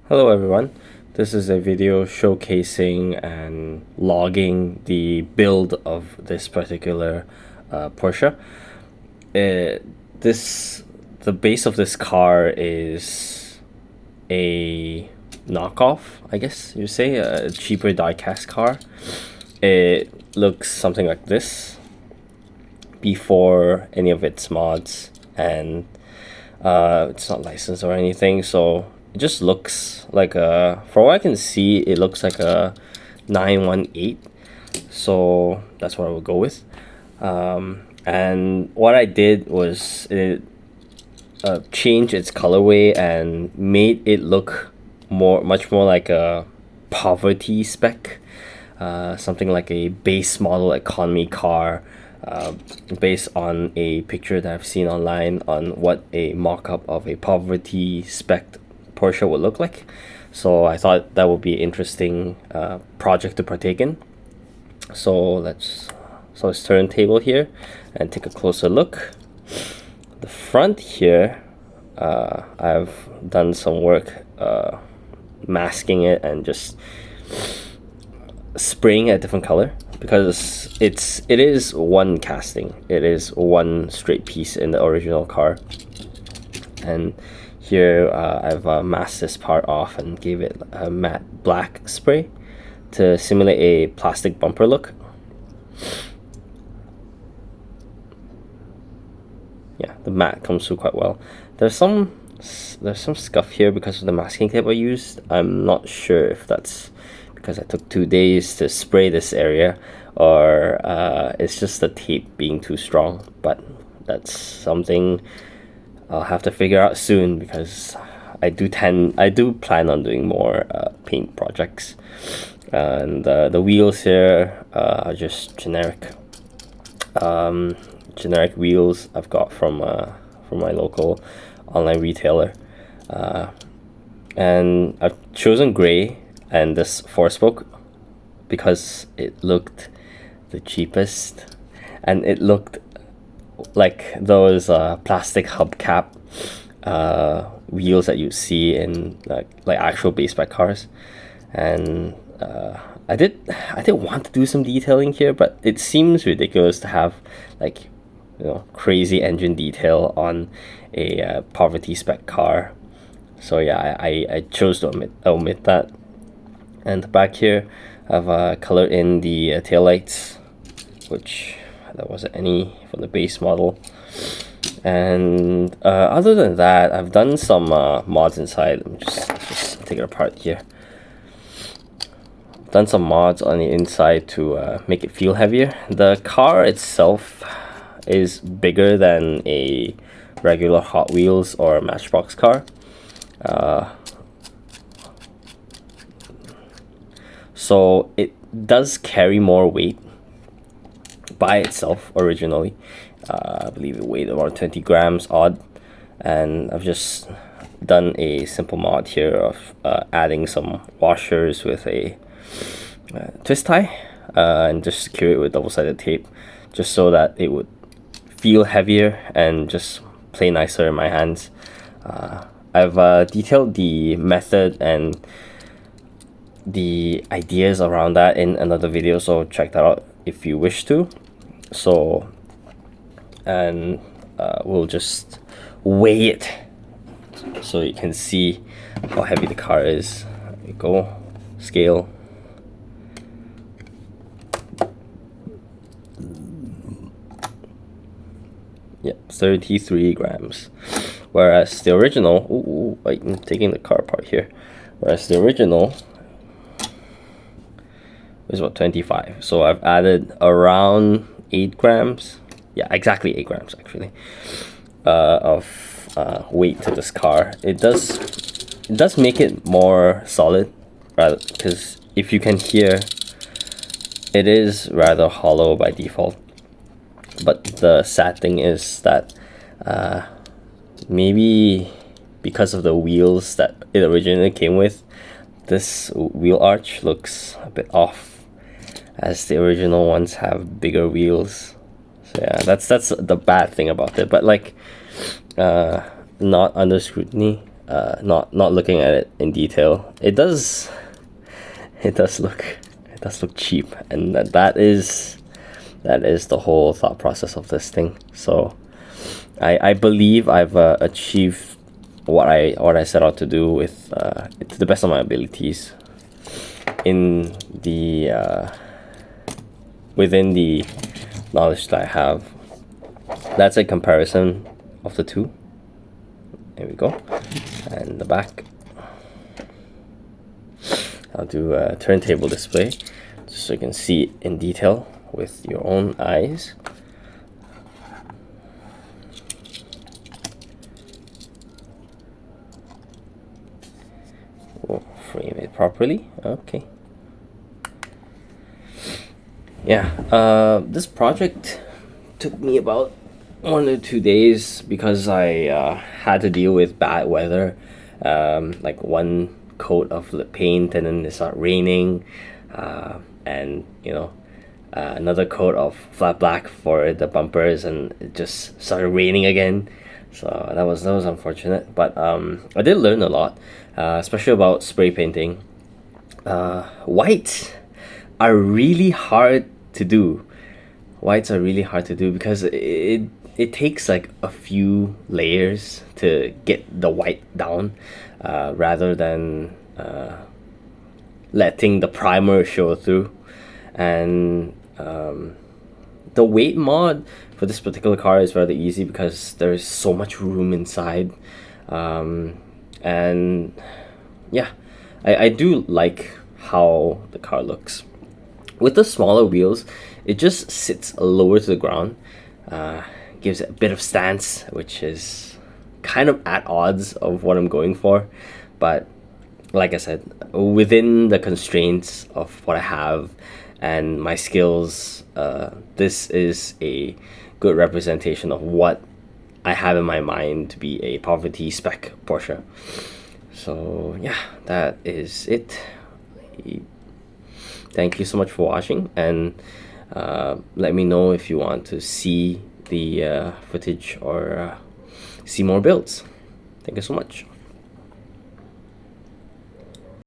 Hello everyone, this is a video showcasing and logging the build of this particular Porsche. It, this the base of this car is a knockoff, I guess you say, a cheaper die-cast car. It looks something like this before any of its mods, and it's not licensed or anything, so it just looks like a, from what I can see, it looks like a 918. So that's what I would go with. And what I did was change its colorway and made it look much more like a poverty spec, something like a base model economy car, based on a picture that I've seen online on what a mock-up of a poverty spec Porsche would look like. So I thought that would be an interesting project to partake in. So let's turntable here and take a closer look. The front here, I've done some work masking it and just spraying a different color, because it is one casting. It is one straight piece in the original car, and here I've masked this part off and gave it a matte black spray to simulate a plastic bumper look. Yeah, the matte comes through quite well. There's some scuff here because of the masking tape I used. I'm not sure if that's because I took 2 days to spray this area, or it's just the tape being too strong. But that's something I'll have to figure out soon, because I do plan on doing more paint projects. And the wheels here are just generic wheels I've got from my local online retailer, and I've chosen gray and this 4-spoke because it looked the cheapest, and it looked like those plastic hubcap wheels that you see in like actual base spec cars. And I did want to do some detailing here, but it seems ridiculous to have like, crazy engine detail on a poverty spec car. So yeah, I chose to omit that. And back here I've colored in the taillights, which there wasn't any from the base model. And other than that, I've done some mods inside. Let me just take it apart here. Done some mods on the inside to make it feel heavier. The car itself is bigger than a regular Hot Wheels or Matchbox car. So it does carry more weight by itself originally. I believe it weighed about 20 grams odd, and I've just done a simple mod here of adding some washers with a twist tie, and just secure it with double-sided tape, just so that it would feel heavier and just play nicer in my hands. I've detailed the method and the ideas around that in another video, so check that out if you wish to. So, and we'll just weigh it so you can see how heavy the car is. There we go, scale. Yep, 33 grams. Whereas the original, I'm taking the car apart here. Whereas the original is about 25. So I've added around 8 grams. Yeah, exactly 8 grams actually, of weight to this car. It does make it more solid, rather, because if you can hear, it is rather hollow by default. But the sad thing is that maybe because of the wheels that it originally came with, this wheel arch looks a bit off, as the original ones have bigger wheels. So yeah, that's the bad thing about it. But like, not under scrutiny, not looking at it in detail, it does look cheap, and that is the whole thought process of this thing. So I believe I've achieved what I set out to do with to the best of my abilities in the within the knowledge that I have. That's a comparison of the two. There we go. And the back. I'll do a turntable display just so you can see it in detail with your own eyes. We'll frame it properly. Okay. Yeah, this project took me about 1 or 2 days because I had to deal with bad weather, like one coat of the paint and then it started raining, and another coat of flat black for the bumpers, and it just started raining again. So that was unfortunate, but I did learn a lot, especially about spray painting. Whites are really hard to do. Whites are really hard to do because it takes like a few layers to get the white down, rather than letting the primer show through. And the weight mod for this particular car is rather easy because there's so much room inside, and yeah, I do like how the car looks. With the smaller wheels, it just sits lower to the ground, gives it a bit of stance, which is kind of at odds of what I'm going for. But like I said, within the constraints of what I have and my skills, this is a good representation of what I have in my mind to be a poverty spec Porsche. So yeah, that is it. Thank you so much for watching, and let me know if you want to see the footage or see more builds. Thank you so much.